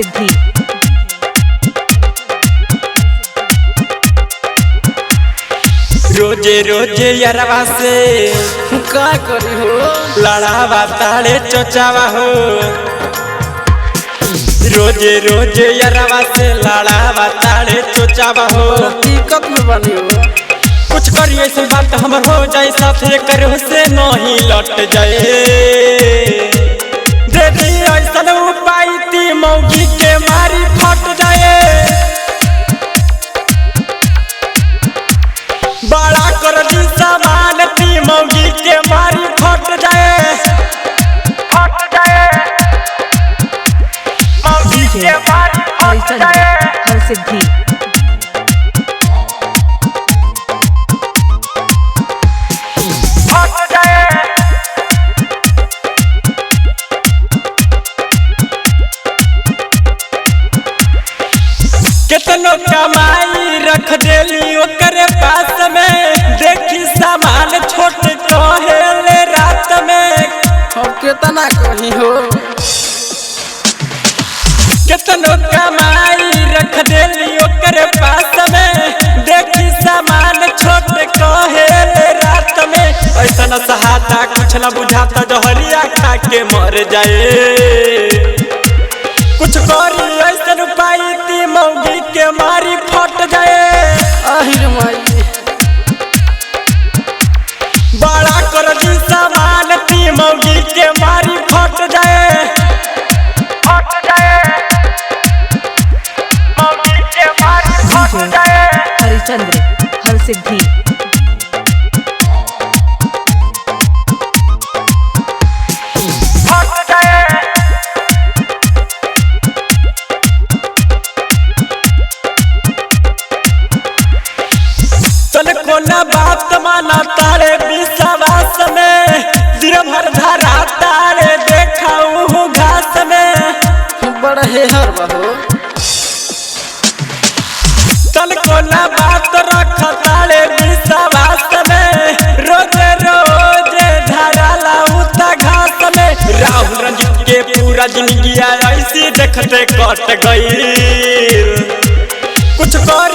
सिद्धि। रोजे रोजे यरवा से का करी हो लड़ावा ताड़े चोचावा हो। रोजे रोजे यरवा से लड़ावा ताड़े चोचावा हो। दिक्कत में बनी हो कुछ करी ऐसी बात हमर हो जाए साथे करो से नहीं लौट जाए। दे दी ऐसा उपाय ती मौगी के मारी फट जाए। बड़ा कर दी सामान ती मौगी के मारी फट जाए। फट जाए मौगी के मारी फट जाए। हर सिद्धि। कितनो कमाई रख देली ओकरे पास में। देखी सामान छोट कहेले रात में। हम केतना कही हो कितनो कमाई रख देली ओकरे पास में। देखी सामान छोट कहेले रात में। ऐसा न सहाता कुछ न बुझाता जहरिया खा के मर जाए। कुछ करी ऐसा उपाय ती मौगी के मारी फट जाए। आहिर माई बड़ा कर दी सामान ती मौगी के मारी फट जाए। फट जाए मौगी के मारी फट जाए। हरिचंद्र हर सिद्धि। फट जाए तन कोना बात माना तारे विश्वास में। दिन भर धरा तारे देखा घास में। बड़ा हेहर बहो तन कोना बात रख तारे विश्वास में। रोजे रोजे धरा लाउता घास में। राहुल रंजित के पूरा जिंदगी ऐसी देखते कट गई। कुछ कर